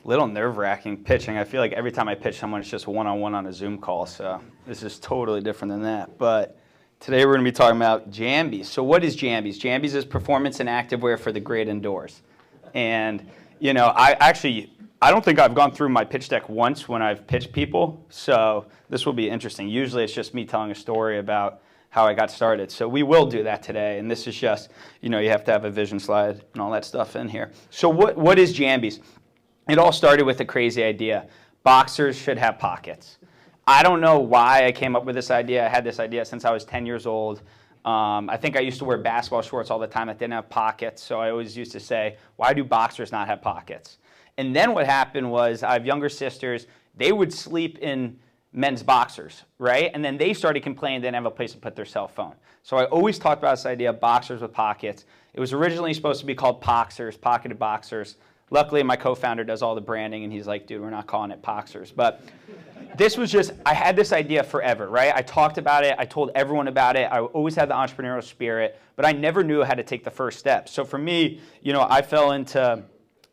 Little nerve-wracking pitching. I feel like every time I pitch someone, it's just one-on-one on a Zoom call, so this is totally different than that. But today we're going to be talking about jambys. So what is jambys? Jambys is performance and activewear for the great indoors. And, you know, I don't think I've gone through my pitch deck once when I've pitched people, so this will be interesting. Usually it's just me telling a story about how I got started. So we will do that today, and this is just, you know, you have to have a vision slide and all that stuff in here. So what is jambys? It all started with a crazy idea. Boxers should have pockets. I don't know why I came up with this idea. I had this idea since I was 10 years old. I think I used to wear basketball shorts all the time that didn't have pockets, so I always used to say, why do boxers not have pockets? And then what happened was I have younger sisters. They would sleep in men's boxers, right? And then they started complaining they didn't have a place to put their cell phone. So I always talked about this idea of boxers with pockets. It was originally supposed to be called Poxers, pocketed boxers. Luckily, my co-founder does all the branding, and he's like, dude, we're not calling it Poxers. But this was just, I had this idea forever, right? I talked about it. I told everyone about it. I always had the entrepreneurial spirit, but I never knew how to take the first step. So for me, you know, I fell into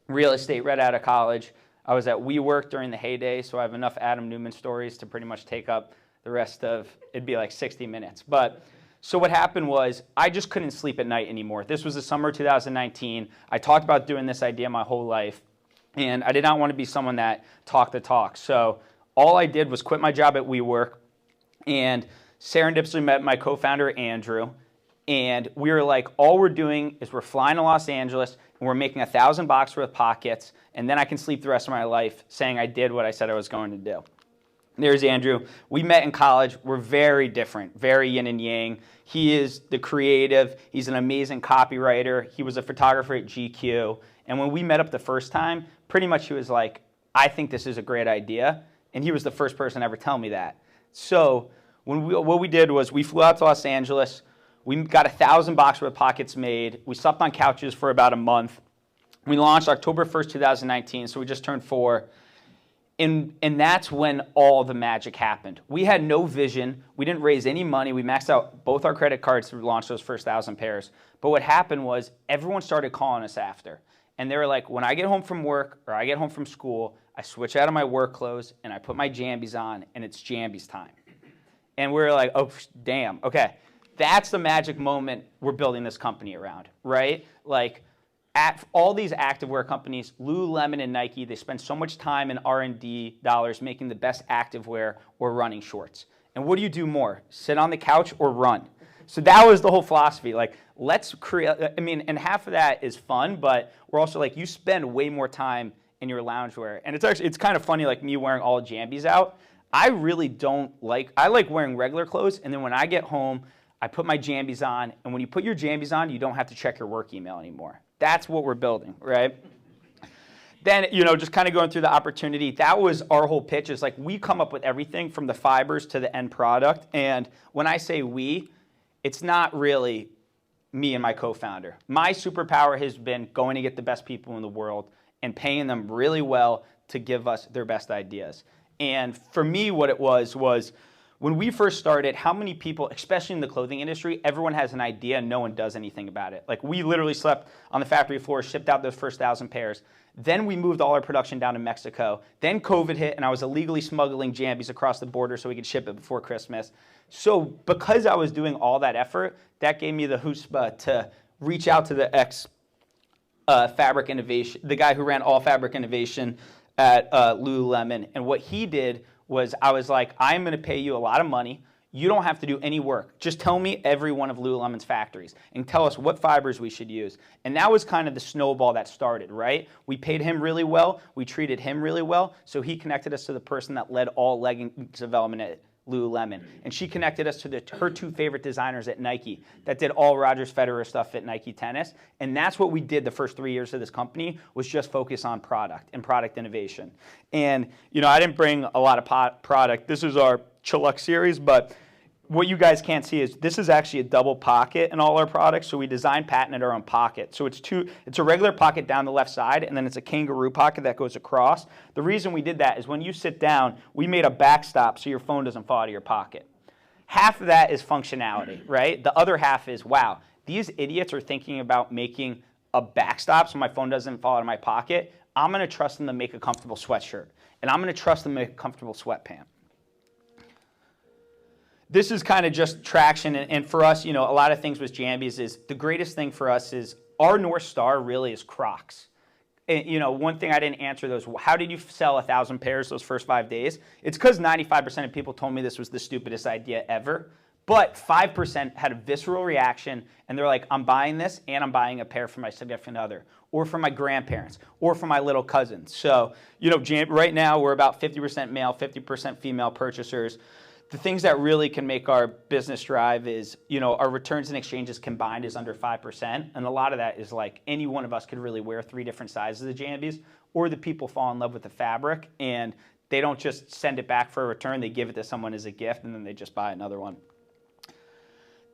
real estate right out of college. I was at WeWork during the heyday, so I have enough Adam Newman stories to pretty much take up the rest of, it'd be like 60 minutes. But so what happened was I just couldn't sleep at night anymore. This was the summer of 2019. I talked about doing this idea my whole life, and I did not want to be someone that talked the talk. So all I did was quit my job at WeWork, and serendipitously met my co-founder, Andrew, and we were like, all we're doing is we're flying to Los Angeles, and we're making $1,000 worth of pockets, and then I can sleep the rest of my life saying I did what I said I was going to do. There's Andrew. We met in college. We're very different, very yin and yang. He is the creative. He's an amazing copywriter. He was a photographer at GQ. And when we met up the first time, pretty much he was like, I think this is a great idea. And he was the first person to ever tell me that. So what we did was we flew out to Los Angeles. We got $1,000 worth of pockets made. We slept on couches for about a month. We launched October 1st, 2019, so we just turned 4. And that's when all the magic happened. We had no vision. We didn't raise any money. We maxed out both our credit cards to launch those first 1,000 pairs. But what happened was everyone started calling us after. And they were like, when I get home from work or I get home from school, I switch out of my work clothes and I put my jambys on, and it's jambys time. And we were like, oh, damn, okay. That's the magic moment we're building this company around, right? Like, at all these activewear companies, Lululemon and Nike, they spend so much time in R&D dollars making the best activewear or running shorts. And what do you do more? Sit on the couch or run? So that was the whole philosophy. Like, let's create, I mean, and half of that is fun, but we're also like, you spend way more time in your loungewear. And it's kind of funny, like me wearing all jambys out. I really don't like, I like wearing regular clothes, and then when I get home, I put my jambys on, and when you put your jambys on, you don't have to check your work email anymore. That's what we're building, right? Then, you know, just kind of going through the opportunity, that was our whole pitch. Is like we come up with everything from the fibers to the end product. And when I say we, it's not really me and my co-founder. My superpower has been going to get the best people in the world and paying them really well to give us their best ideas. And for me, what it was when we first started, how many people, especially in the clothing industry, everyone has an idea and no one does anything about it. Like, we literally slept on the factory floor, shipped out those first 1,000 pairs. Then we moved all our production down to Mexico. Then COVID hit, and I was illegally smuggling jambys across the border so we could ship it before Christmas. So because I was doing all that effort, that gave me the chutzpah to reach out to the fabric innovation, the guy who ran all fabric innovation at Lululemon. And what he did was, I was like, I'm going to pay you a lot of money. You don't have to do any work. Just tell me every one of Lululemon's factories and tell us what fibers we should use. And that was kind of the snowball that started, right? We paid him really well. We treated him really well. So he connected us to the person that led all leggings development at Lululemon. And she connected us to her 2 favorite designers at Nike that did all Rogers Federer stuff at Nike Tennis. And that's what we did the first 3 years of this company, was just focus on product and product innovation. And, you know, I didn't bring a lot of product. This is our Chilux series, but what you guys can't see is this is actually a double pocket in all our products. So we designed, patented our own pocket. So it's a regular pocket down the left side, and then it's a kangaroo pocket that goes across. The reason we did that is when you sit down, we made a backstop so your phone doesn't fall out of your pocket. Half of that is functionality, right? The other half is, wow, these idiots are thinking about making a backstop so my phone doesn't fall out of my pocket. I'm going to trust them to make a comfortable sweatshirt, and I'm going to trust them to make a comfortable sweatpant. This is kind of just traction, and for us, you know, a lot of things with Jambys is the greatest thing for us is our North Star really is Crocs. And, you know, one thing I didn't answer those, how did you sell 1,000 pairs those first 5 days? It's because 95% of people told me this was the stupidest idea ever, but 5% had a visceral reaction, and they're like, I'm buying this, and I'm buying a pair for my significant other, or for my grandparents, or for my little cousins. So, you know, right now we're about 50% male, 50% female purchasers. The things that really can make our business drive is, you know, our returns and exchanges combined is under 5%. And a lot of that is like any one of us could really wear 3 different sizes of Jambys, or the people fall in love with the fabric and they don't just send it back for a return. They give it to someone as a gift and then they just buy another one.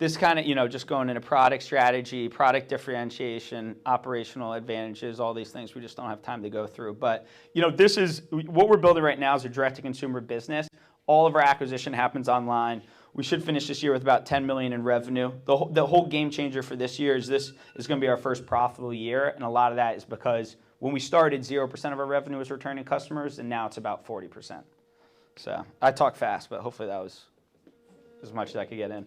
This kind of, you know, just going into product strategy, product differentiation, operational advantages, all these things we just don't have time to go through. But, you know, this is what we're building right now is a direct-to-consumer business. All of our acquisition happens online. We should finish this year with about $10 million in revenue. The whole game changer for this year is this is going to be our first profitable year, and a lot of that is because when we started, 0% of our revenue was returning customers, and now it's about 40%. So I talk fast, but hopefully that was as much as I could get in.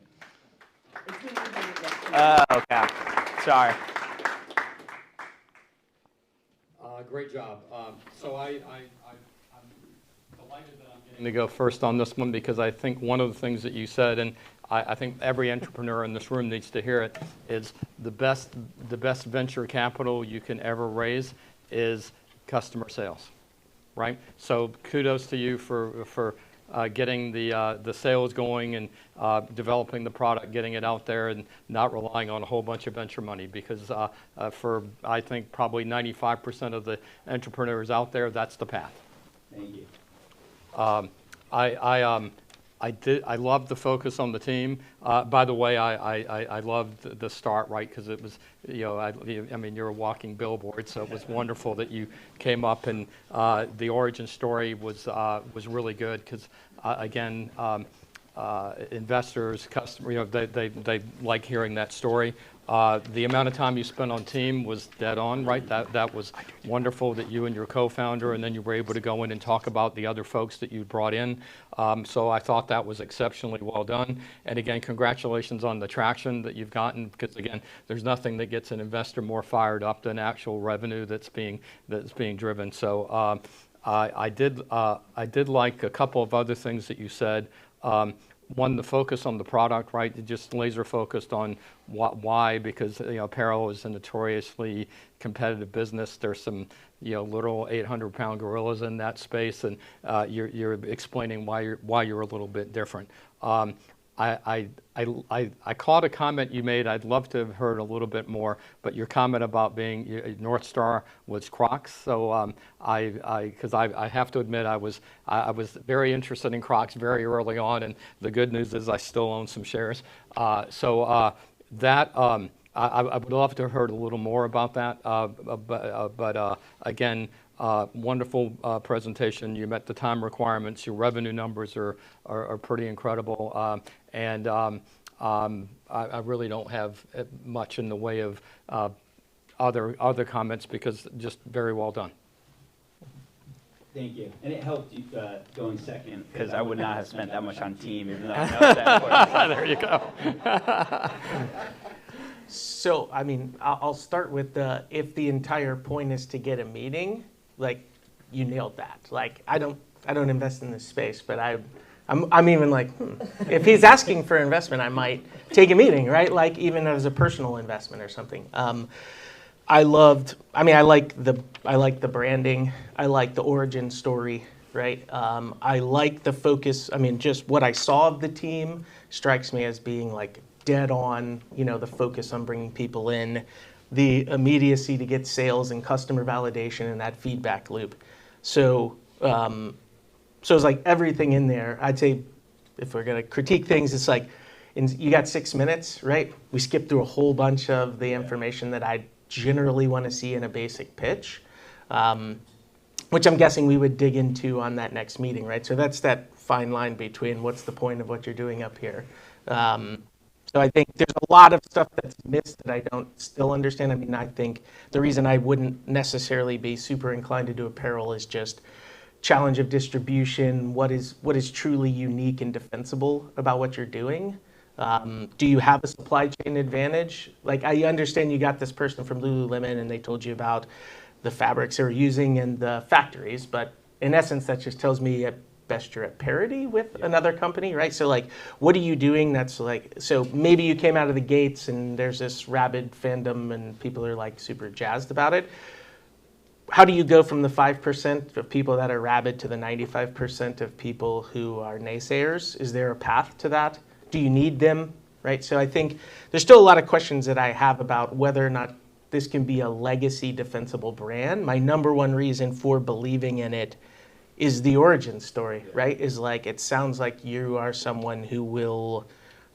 Okay. Sorry. Great job. So I'm delighted that I'm getting to go first on this one because I think one of the things that you said, and I think every entrepreneur in this room needs to hear it, is the best venture capital you can ever raise is customer sales, right? So kudos to you for getting the sales going and developing the product, getting it out there, and not relying on a whole bunch of venture money. Because for I think probably 95% of the entrepreneurs out there, that's the path. Thank you. I love the focus on the team. By the way, I loved the start, right? Because it was, you know, I mean, you're a walking billboard, so it was wonderful that you came up, and the origin story was really good because, again, investors, customers, you know, they like hearing that story. The amount of time you spent on team was dead on, right? That was wonderful that you and your co-founder, and then you were able to go in and talk about the other folks that you brought in. So I thought that was exceptionally well done. And again, congratulations on the traction that you've gotten, because again, there's nothing that gets an investor more fired up than actual revenue that's being driven. So I did like a couple of other things that you said. One, the focus on the product, right? Just laser focused on why, because, you know, apparel is a notoriously competitive business. There's some, you know, little 800-pound gorillas in that space, and you're explaining why you're a little bit different. I caught a comment you made. I'd love to have heard a little bit more, but your comment about being North Star was Crocs. So because I have to admit I was very interested in Crocs very early on, and the good news is I still own some shares. I would love to have heard a little more about that. But again. Wonderful presentation. You met the time requirements. Your revenue numbers are pretty incredible. And I really don't have much in the way of other comments because just very well done. Thank you. And it helped you going second because I would not have spent that much on team even though I know that. There you go. So, I mean, I'll start with if the entire point is to get a meeting, like, you nailed that. Like, I don't invest in this space, but I'm even like, if he's asking for investment, I might take a meeting, right? Like, even as a personal investment or something. I like the branding. I like the origin story, right? I like the focus. I mean, just what I saw of the team strikes me as being like dead on, you know, the focus on bringing people in, the immediacy to get sales and customer validation and that feedback loop. So it's like everything in there. I'd say if we're gonna critique things, it's like, you got 6 minutes, right? We skipped through a whole bunch of the information that I generally want to see in a basic pitch, which I'm guessing we would dig into on that next meeting, right? So that's that fine line between what's the point of what you're doing up here. So I think there's a lot of stuff that's missed that I don't still understand. I mean, I think the reason I wouldn't necessarily be super inclined to do apparel is just challenge of distribution. What is truly unique and defensible about what you're doing? Do you have a supply chain advantage? Like, I understand you got this person from Lululemon and they told you about the fabrics they were using in the factories, but in essence, that just tells me at best you're at parity with another company, right? So like, what are you doing that's like, so maybe you came out of the gates and there's this rabid fandom and people are like super jazzed about it. How do you go from the 5% of people that are rabid to the 95% of people who are naysayers? Is there a path to that? Do you need them, right? So I think there's still a lot of questions that I have about whether or not this can be a legacy defensible brand. My number one reason for believing in it is the origin story, right? Is like, it sounds like you are someone who will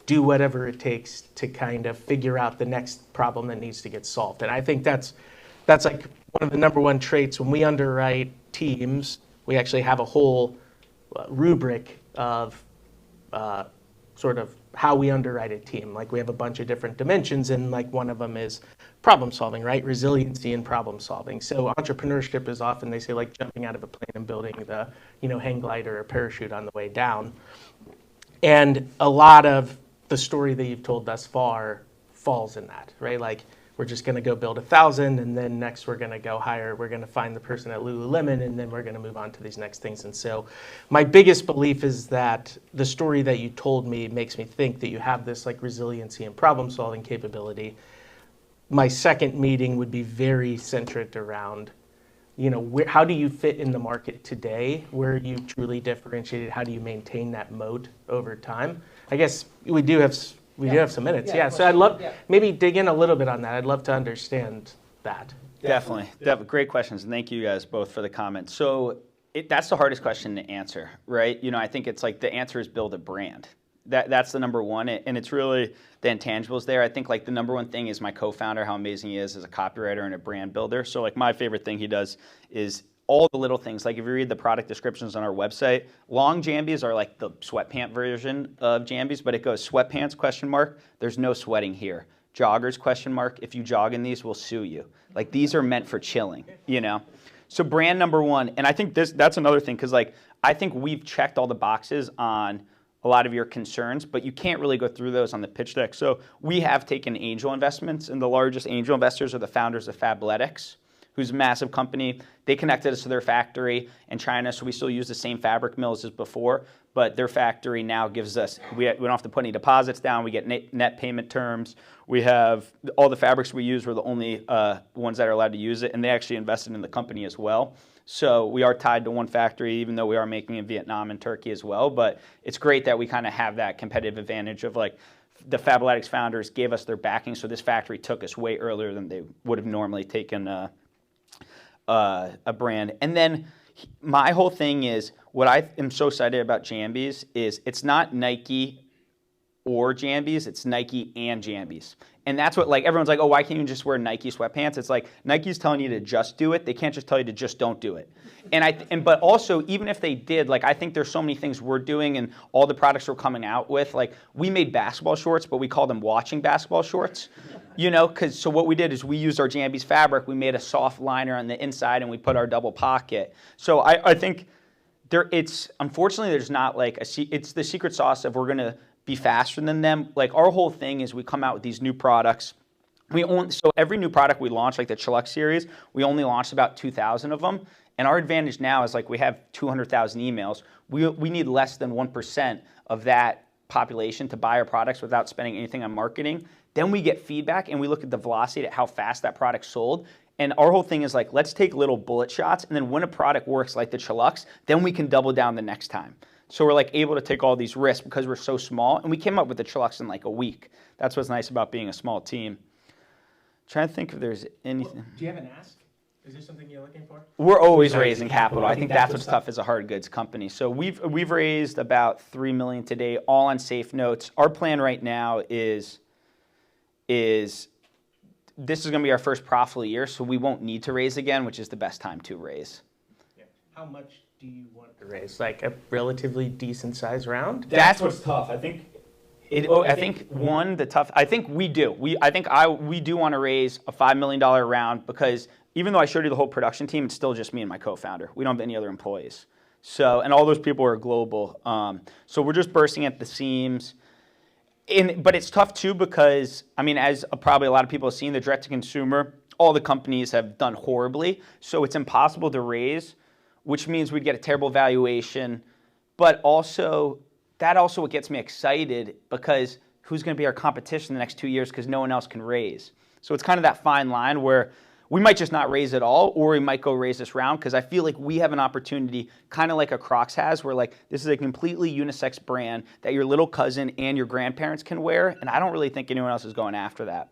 do whatever it takes to kind of figure out the next problem that needs to get solved. And I think that's like one of the number one traits when we underwrite teams. We actually have a whole rubric of sort of how we underwrite a team. Like, we have a bunch of different dimensions, and like one of them is problem solving, right? Resiliency and problem solving. So entrepreneurship is often, they say, like jumping out of a plane and building the, hang glider or parachute on the way down. And a lot of the story that you've told thus far falls in that, right? Like, we're just going to go build 1,000, and then next we're going to go hire, we're going to find the person at Lululemon, and then we're going to move on to these next things. And so my biggest belief is that the story that you told me makes me think that you have this like resiliency and problem solving capability. My second meeting would be very centered around, how do you fit in the market today? Where are you truly differentiated? How do you maintain that moat over time? I guess we do have some minutes. Yeah. So I'd love maybe dig in a little bit on that. I'd love to understand that. Definitely. Great questions. And thank you guys both for the comments. So that's the hardest question to answer, right? I think it's like the answer is build a brand. That's the number one. And it's really the intangibles there. I think like the number one thing is my co-founder, how amazing he is as a copywriter and a brand builder. So like my favorite thing he does is all the little things. Like if you read the product descriptions on our website, long jambys are like the sweatpant version of jambys, but it goes sweatpants ? There's no sweating here. Joggers ? If you jog in these, we'll sue you. Like these are meant for chilling, So brand number one, and I think that's another thing, because like I think we've checked all the boxes on a lot of your concerns, but you can't really go through those on the pitch deck. So we have taken angel investments, and the largest angel investors are the founders of Fabletics, who's a massive company. They connected us to their factory in China, so we still use the same fabric mills as before, but their factory now gives us, we don't have to put any deposits down, we get net payment terms, we have, all the fabrics we use, we're the only ones that are allowed to use it, and they actually invested in the company as well. So we are tied to one factory, even though we are making in Vietnam and Turkey as well, but it's great that we kind of have that competitive advantage of like, the Fabletics founders gave us their backing, so this factory took us way earlier than they would have normally taken a brand. And then my whole thing is, what I am so excited about Jambys is it's not Nike or Jambys, it's Nike and Jambys. And that's what, like, everyone's like, oh, why can't you just wear Nike sweatpants? It's like, Nike's telling you to just do it. They can't just tell you to just don't do it. But also, even if they did, like, I think there's so many things we're doing and all the products we're coming out with. Like, we made basketball shorts, but we call them watching basketball shorts. So what we did is we used our Jambys fabric, we made a soft liner on the inside, and we put our double pocket. So I think unfortunately, there's not like it's the secret sauce of we're going to be faster than them. Like our whole thing is we come out with these new products. So every new product we launch, like the Chilux series, we only launched about 2,000 of them. And our advantage now is like we have 200,000 emails. We need less than 1% of that population to buy our products without spending anything on marketing. Then we get feedback and we look at the velocity at how fast that product sold. And our whole thing is like, let's take little bullet shots, and then when a product works like the Chilux, then we can double down the next time. So we're like able to take all these risks because we're so small, and we came up with the Chilux in like a week. That's what's nice about being a small team. Trying to think if there's anything. Well, do you have an ask? Is there something you're looking for? We're always raising capital. I think that's what's tough as a hard goods company. So we've raised about $3 million today, all on safe notes. Our plan right now is this is going to be our first profitable year, so we won't need to raise again, which is the best time to raise. Yeah. How much do you want to raise? Like a relatively decent size round? That's what's tough. I think I think I think we do. We do want to raise a $5 million round because even though I showed you the whole production team, it's still just me and my co-founder. We don't have any other employees. So, and all those people are global. So we're just bursting at the seams. But it's tough too because, I mean, as probably a lot of people have seen, the direct-to-consumer, all the companies have done horribly. So it's impossible to raise, which means we'd get a terrible valuation. But also, that also what gets me excited because who's going to be our competition the next 2 years because no one else can raise. So it's kind of that fine line where we might just not raise at all, or we might go raise this round because I feel like we have an opportunity, kind of like a Crocs has, where like this is a completely unisex brand that your little cousin and your grandparents can wear, and I don't really think anyone else is going after that.